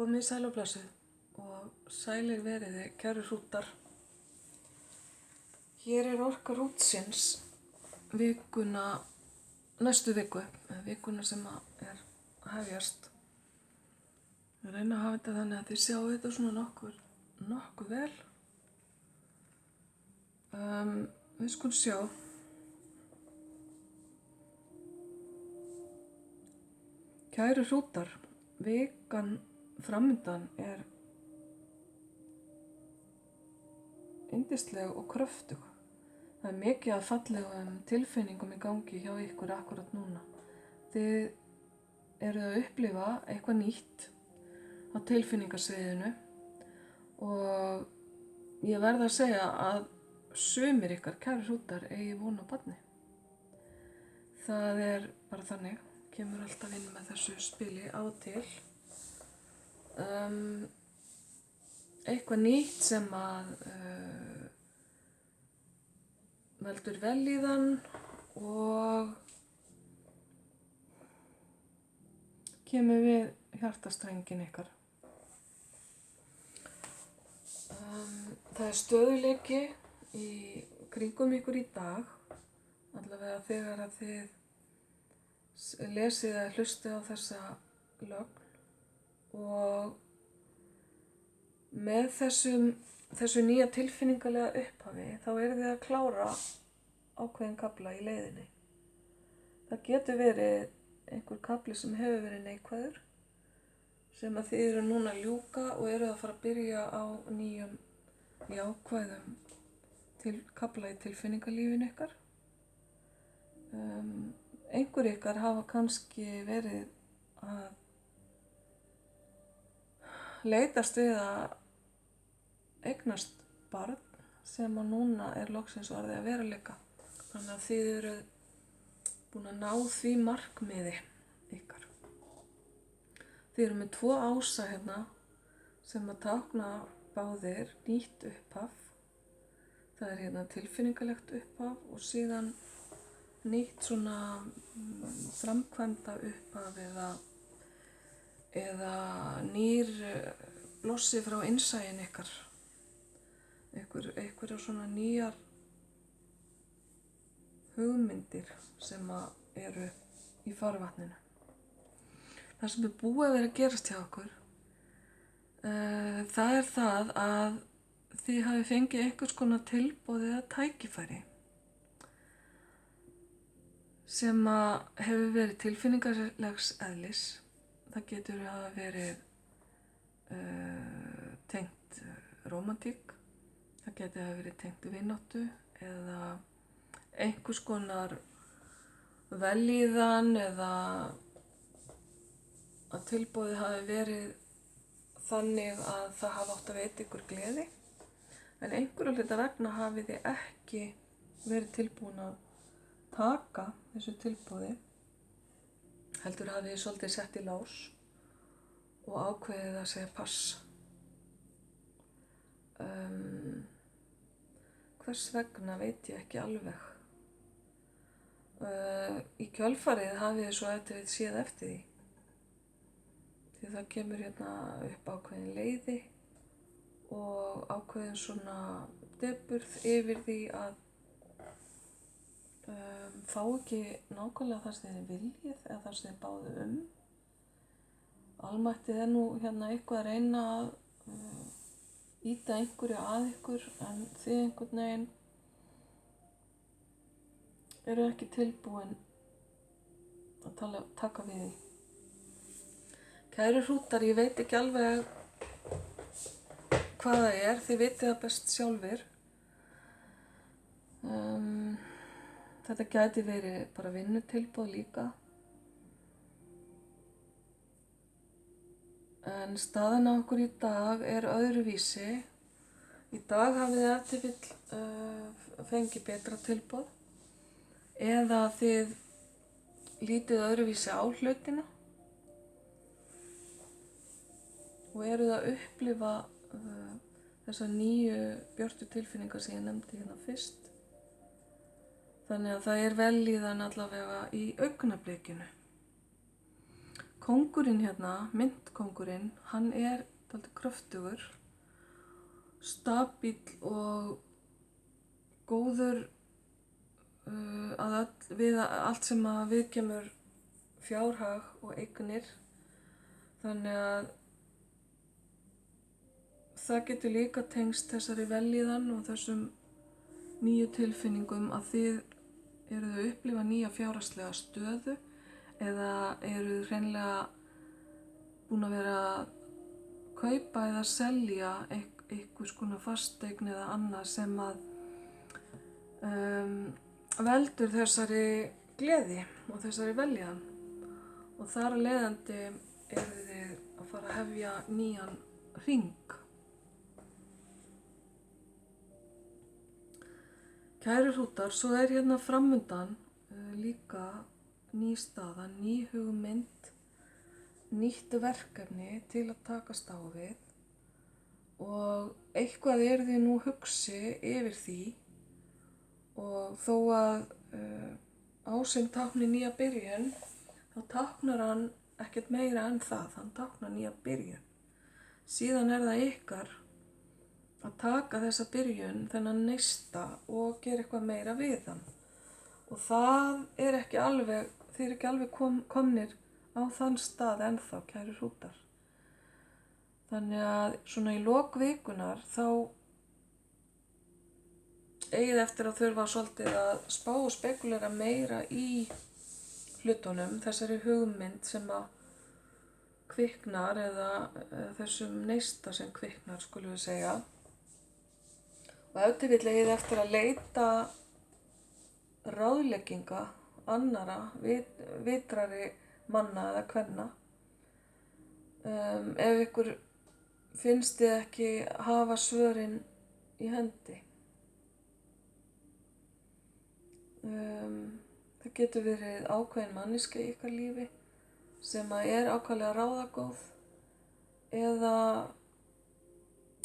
Komið sæl og blessuð og sælir veriði, kæru hrútar. Hér orka rútsins næstu vikuna sem er að hefjast. Ég reyna að hafa þetta þannig að þið sjáu þetta svona nokkuð vel. Við skulum sjá. Kæru hrútar, vikan framundan er yndisleg og kröftug. Það er mikið af fallegum tilfinningum í gangi hjá ykkur akkurat núna. Þið eruð að upplifa eitthvað nýtt á tilfinningasviðinu og ég verð að segja að sumir ykkar kæru hrútar eigi von á barni. Það er bara þannig, kemur alltaf inn með þessu spili á og til. Eitthvað nýtt sem að veldur vellíðan og kemur við hjartastrengin ykkar. Það er stöðugleiki í kringum ykkur í dag, allavega þegar að þið lesið eða hlustið á þessa lögn. Og með þessu nýja tilfinningalega upphafi þá þið að klára ákveðin kafla í leiðinni. Það getur verið einhver kafli sem hefur verið neikvæður sem að þið eru núna að ljúka og eru að fara að byrja á nýjum jákvæðum kafla í tilfinningalífinu ykkar. Einhver ykkar hafa kannski verið að leitast við að eignast barn sem að núna er loksins orðið að veruleika. Þannig að þið eru búin að ná því markmiði ykkar. Þið eru með 2 ása hérna sem að tákna báðir nýtt upphaf. Það er hérna tilfinningalegt upphaf og síðan nýtt svona framkvæmda upphaf eða nýr blossi frá innsæin ykkar. Einhverjar svona nýjar hugmyndir sem eru í farvatninu. Það sem er búið að vera að gerast hjá okkur, það er það að þið hafi fengið einhvers konar tilboð eða tækifæri sem hefur verið tilfinningalegs eðlis. Það getur hafa verið tengt rómantík, það getur hafa verið tengt vináttu eða einhvers konar vellíðan eða að tilboðið hafi verið þannig að það hafi átt að veita ykkur gleði. En einhverju hluta vegna hafið þið ekki verið tilbúin að taka þessu tilboði. Heldur hafið þið svolítið sett í lás og ákveðið að segja pass. Hvers vegna veit ég ekki alveg. Í kjölfarið hafið þið svo eftir séð eftir því. Því það kemur hérna upp ákveðin leiði og ákveðin svona depurð yfir því að fá ekki nákvæmlega það sem þið viljið eða það sem þið báðu Almættið er nú hérna eitthvað að reyna að ýta einhverju að ykkur en þið einhvern veginn eru ekki tilbúin að taka við því. Kæru hrútar, ég veit ekki alveg hvað það er, þið vitið það best sjálfir. Þetta gæti verið bara vinnutilboð líka. En staðan á okkur í dag er öðruvísi. Í dag hafið þið ef til vill fengið betra tilboð eða þið lítið öðruvísi á hlutina og eruð að upplifa þessar nýju björtu tilfinningar sem ég nefndi hérna fyrst. Þannig að það er vellíðan allavega í augnablikinu. kóngurinn hérna, myntkóngurinn, hann er dálítið kröftugur, stabíll og góður við allt sem að viðkemur fjárhag og eignir. Þannig að það getur líka tengst þessari vellíðan og þessum nýju tilfinningum að þið eruð að upplifa nýja fjárhagslega stöðu eða eruð hreinlega búin að vera að kaupa eða selja einhvers konar fasteign eða annað sem að veldur þessari gleði og þessari vellíðan. Og þar af leiðandi eruð þið að fara að hefja nýjan hring. Kæru hrútar, svo er hérna framundan líka ný staða, ný hugmynd, nýtt verkefni til að takast á við og eitthvað eru þið nú hugsi yfir því og þó að ásinn tákni nýja byrjun, þá táknar hann ekkert meira en það, hann táknar nýja byrjun. Síðan er það ykkar að taka þessa byrjun, þennan neista og gera eitthvað meira við hann. Og það er ekki alveg, þið eru ekki alveg komnir á þann stað ennþá, kæru hrútar. Þannig að svona í lok vikunar þá eigið eftir að þurfa svolítið að spá og spekulera meira í hlutunum, þessari hugmynd sem að kviknar eða þessum neista sem kviknar, skulum við segja. Og ef til vill eigið eftir að leita ráðlegginga annara, vitrari manna eða kvenna. Ef ykkur finnst þið ekki hafa svörin í hendi. Það getur verið ákveðin manneskja í ykkar lífi sem að er ákaflega ráðagóð eða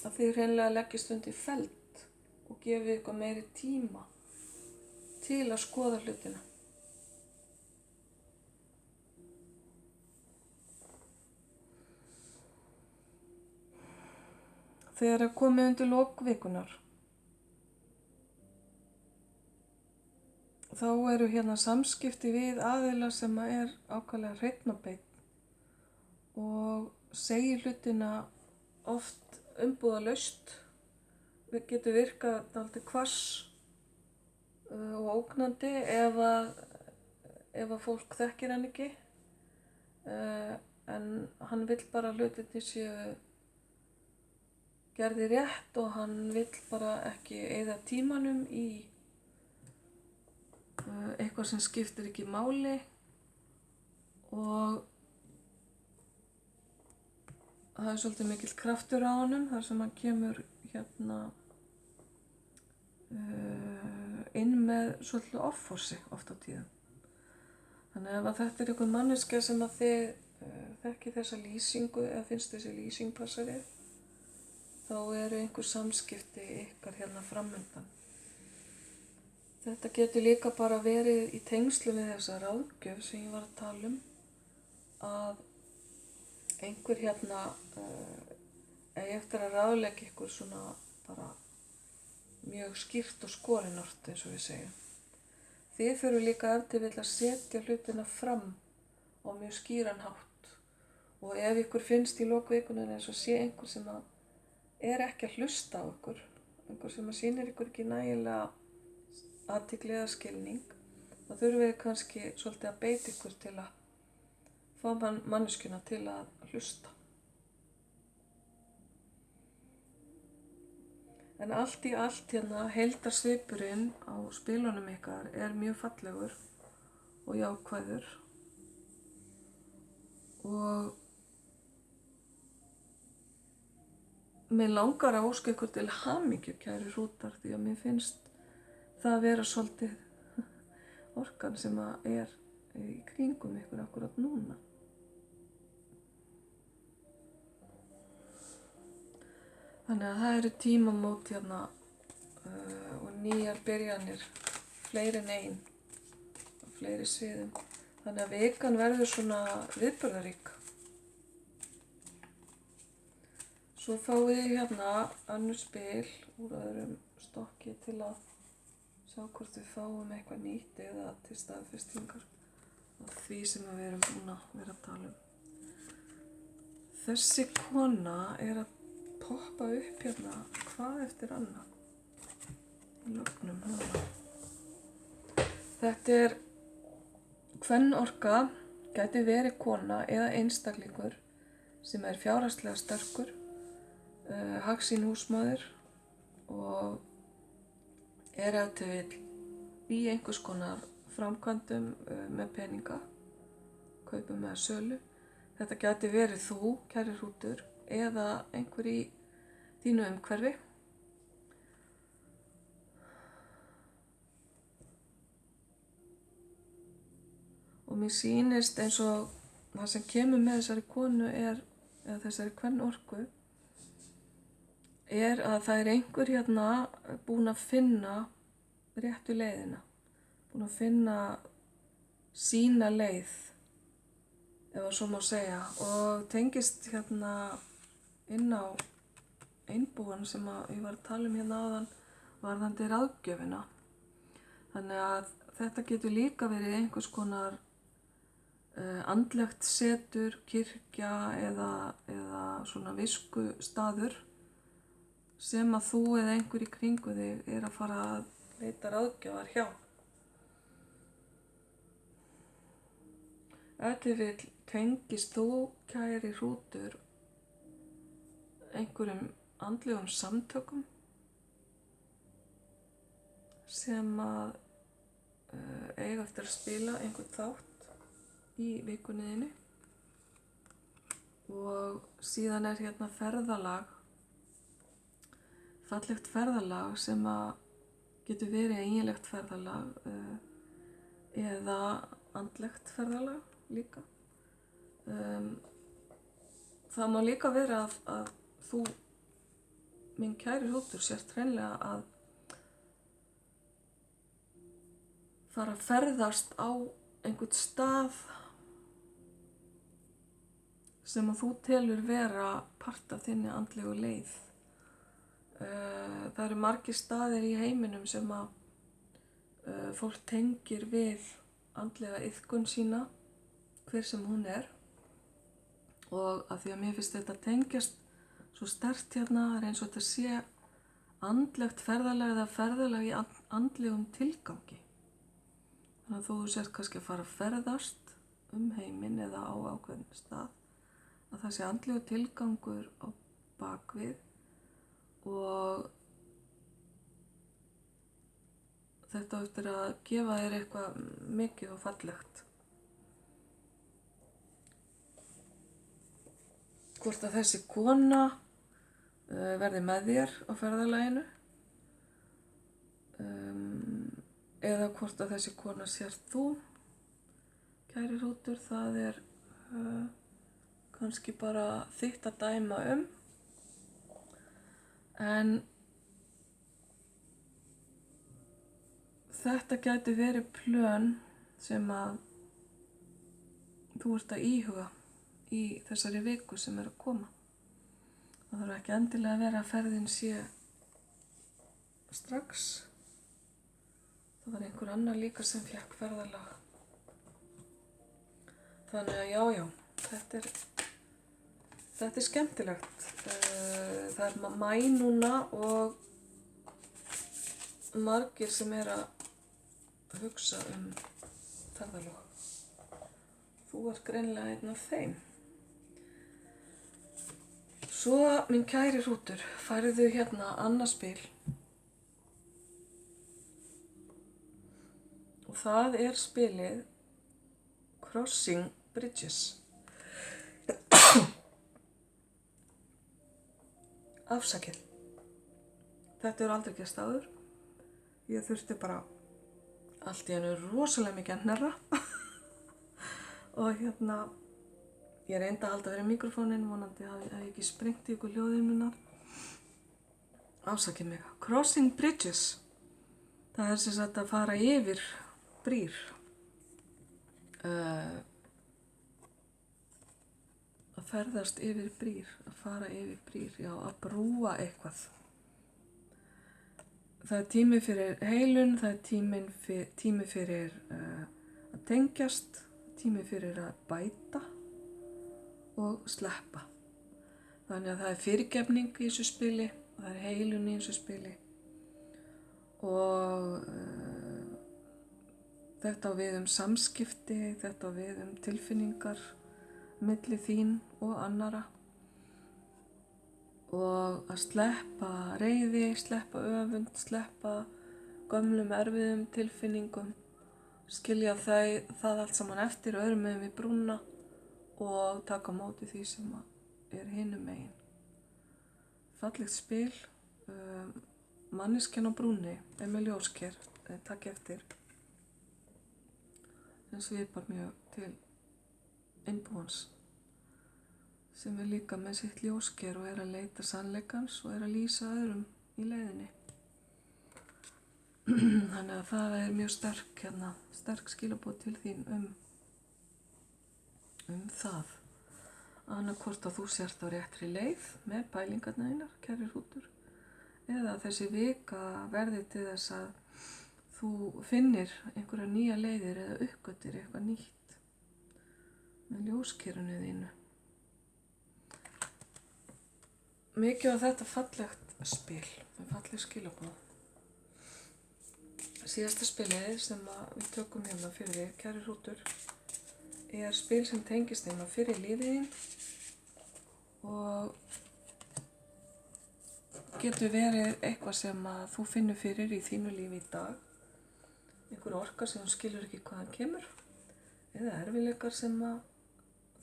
að þið hreinlega leggist undir feld og gefið ykkur meiri tíma til að skoða hlutina. Þegar að komið undir lok vikunar, þá eru hérna samskipti við aðila sem er ákaflega hreinn og beinn og segir hlutina oft umbúðalaust. Við getum virkað dálítið hvass og ógnandi ef að fólk þekkir hann ekki. En hann vill bara hlutirnir séu gerði rétt og hann vill bara ekki eyða tímanum í eitthvað sem skiptir ekki máli og það er svolítið mikill kraftur á honum þar sem hann kemur hérna inn með svolítið offorsi oft á tíðum. Þannig ef að þetta er einhver manneskja sem að þið þekki þessa lýsingu eða finnst þessi lýsing passa við, þá eru einhver samskipti ykkar hérna framundan. Þetta getur líka bara verið í tengslu við þessa ráðgjöf sem ég var að tala um, að einhver hérna eigi eftir að ráðleggja ykkur svona bara mjög skýrt og skorinort eins og við segjum. Þið þurfum líka ef til vill að setja hlutina fram á mjög skýran hátt og ef ykkur finnst í lok vikunar eins og sé einhver sem að er ekki að hlusta á ykkur, einhver sem að sýnir ykkur ekki nægilega athygli eða skilning, þá þurfum við kannski svolítið að beita ykkur til að fá manneskjuna til að hlusta. En allt í allt hérna heildarsvipurinn á spilunum ykkar er mjög fallegur og jákvæður og mér langar að óska ykkur til hamingju, kæru hrútar, því að mér finnst það vera svolítið orkan sem að er í kringum ykkur akkurat núna. Þannig að það eru tímamót hérna og nýjar byrjanir, fleiri en ein, á fleiri sviðum. Þannig að vikan verður svona viðburðarík. Svo fáið þið hérna önnur spil úr öðrum stokki til að sjá hvort við fáum eitthvað nýtt eða til staðfestingar af því sem við erum búin að vera að tala um. Þessi kona er að poppa upp hérna hvað eftir annað í lögnum núna. Þetta er kvennorka, gæti verið kona eða einstaklingur sem er fjárhagslega sterkur, hagsýn húsmóðir og er ef til vill í einhvers konar framkvæmdum með peninga, kaupum eða sölu. Þetta gæti verið þú, kæri hrútur, eða einhver í þínu umhverfi. Og mér sýnist eins og það sem kemur með þessari konu eða þessari kvennorku, að það er einhver hérna búin að finna réttu leiðina, búin að finna sína leið, ef svo má segja, og tengist hérna inn á einbúan sem ég var að tala um hérna áðan varðandi ráðgjöfina. Þannig að þetta getur líka verið einhvers konar andlegt setur, kirkja eða svona viskustaður sem að þú eða einhver í kringu þig er að fara að leita ráðgjafar hjá. Ef til vill tengist þú, kæri hrútur, einhverjum andlegum samtökum sem að eiga eftir að spila einhvern þátt í vikunniðinni. Og síðan er hérna ferðalag, fallegt ferðalag sem að getur verið eiginlegt ferðalag eða andlegt ferðalag líka. Það má líka vera að þú, minn kæri hrútur, sért hreinlega að fara að ferðast á einhvern stað sem að þú telur vera part af þinni andlegu leið. Það eru margir staðir í heiminum sem að fólk tengir við andlega iðkun sína, hver sem hún er. Og af því að mér finnst þetta tengjast svo sterkt hérna, það er eins og þetta sé andlegt ferðalag eða ferðalag í andlegum tilgangi. Þannig að þú sért kannski að fara að ferðast heiminn eða á ákveðin stað, að það sé andlegu tilgangur á bakvið og þetta á eftir að gefa þér eitthvað mikið og fallegt. Hvort að þessi kona verði með þér á ferðalaginu eða hvort að þessi kona sért þú, kæri hrútur, það er kannski bara þitt að dæma um. En þetta gæti verið plön sem að þú ert að íhuga í þessari viku sem er að koma. Það þarf ekki endilega að vera að ferðin sé strax. Það var einhver annar líka sem fékk ferðalag. Þannig að já, þetta er skemmtilegt. Það er maí núna og margir sem er að hugsa ferðalög. Þú ert greinilega einn af þeim. Svo, minn kæri hrútur, færðu hérna annað spil. Og það er spilið Crossing Bridges. Afsakið. Þetta er aldrei gerst áður. Ég þurfti bara allt í einu rosalega mikið að hnerra. Og hérna, ég reyndi að halda fyrir mikrofóninn, vonandi að ég ekki sprengt í ykkur hljóðið minnar. Afsakið mig. Crossing Bridges. Það er sem sagt að fara yfir brýr. að ferðast yfir brýr, að fara yfir brýr, já, að brúa eitthvað. Það er tími fyrir heilun, það er tími fyrir að tengjast, tími fyrir að bæta og sleppa. Þannig að það er fyrirgefning í þessu spili, það er heilun í þessu spili og þetta á við samskipti, þetta á við tilfinningar milli þín og annara og að sleppa reiði, sleppa öfund, sleppa gömlum erfiðum tilfinningum, skilja það allt saman eftir öðrum megin við brúna og taka á móti því sem er hinum megin. Fallegt spil, manneskjan á brúnni er með ljósker, takk eftir, sem svipar mjög til einbúans sem er líka með sitt ljósker og er að leita sannleikans og er að lýsa öðrum í leiðinni. Þannig að það er mjög sterk skilaboð til þín það. Annaðhvort að þú sért á réttri leið með pælingarnar þínar, kæri hrútur, eða þessi vika verði til þess að þú finnir einhverja nýja leiðir eða uppgötir eitthvað nýtt með ljóskerinu þínu. Mikið á þetta fallegt spil, með falleg skilaboð. Síðasta spilið sem við tökum hérna fyrir þig, kæri hrútur, er spil sem tengist hérna fyrir lífið þín og getur verið eitthvað sem að þú finnur fyrir í þínu lífi í dag, einhver orka sem þú skilur ekki hvaðan kemur, eða erfiðleikar sem að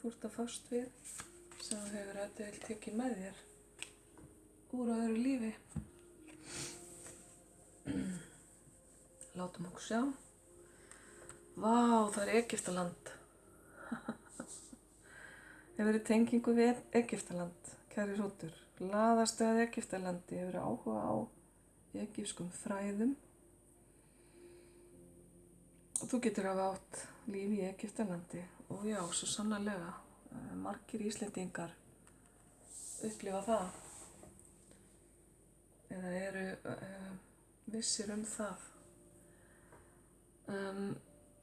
þú ert að fást við, sem þú hefur ef tekið með þér úr öðru lífi. Látum okkur sjá. Vá, það er Egyptaland. Hefurðu tengingu við Egyptaland, kæri hrútur. Laðastu að Egyptalandi, hefurðu áhuga á egypskum fræðum. Og þú getur hafa átt líf í Egyptalandi. Og já, svo sannarlega, margir Íslendingar upplifa það. Eða eru vissir það.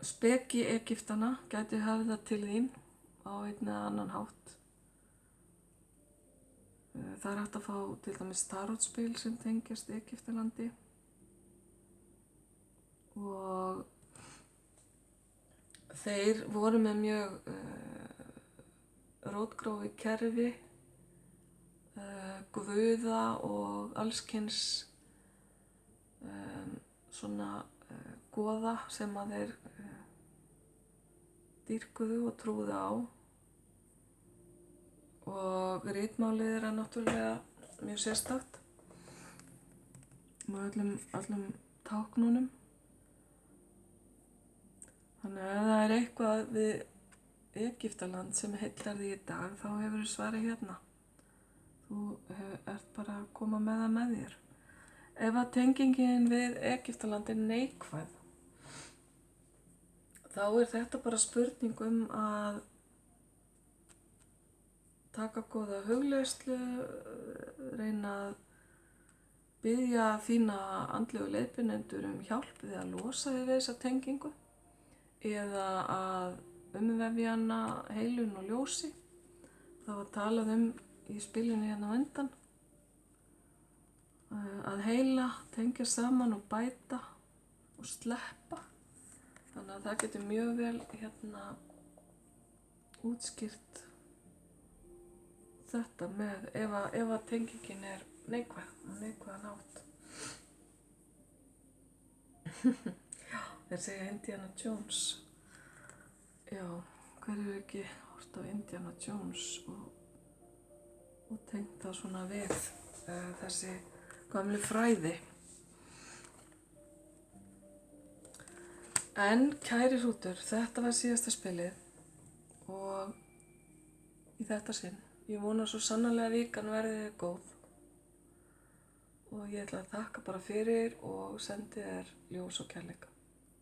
Speki Egyptana gæti höfða til þín á einn eða annan hátt. Það er hægt að fá til dæmis tarotspil sem tengjast Egyptalandi og þeir voru með mjög rótgróið kerfi, guða og allskyns goða sem að þeir dýrkuðu og trúðu á og ritmálið er náttúrulega mjög sérstakt með öllum táknunum. Þannig að ef það er eitthvað við Egyptaland sem heillar því í dag, þá hefur þú svarið hérna. Þú ert bara að koma með það með þér. Ef að tengingin við Egyptaland er neikvæð, þá er þetta bara spurning að taka góða hugleiðslu, reyna að biðja þína andlegu leiðbeinendur hjálp við að losa við þessa tengingu eða að umvefja hana heilun og ljósi. Það var talað í spilinu hérna á undan að heila, tengja saman og bæta og sleppa. Þannig að það getur mjög vel útskýrt þetta með ef að tengingin er neikvæðan hátt. Já, þeir segja Indiana Jones. Já, hver er ekki hort á Indiana Jones og tengt það svona við þessi gamlu fræði. En kæri hrútur, þetta var síðasta spilið og í þetta sinn. Ég vona svo sannarlega að vikan verði góð og ég ætla að þakka bara fyrir og sendi þér ljós og kærleika.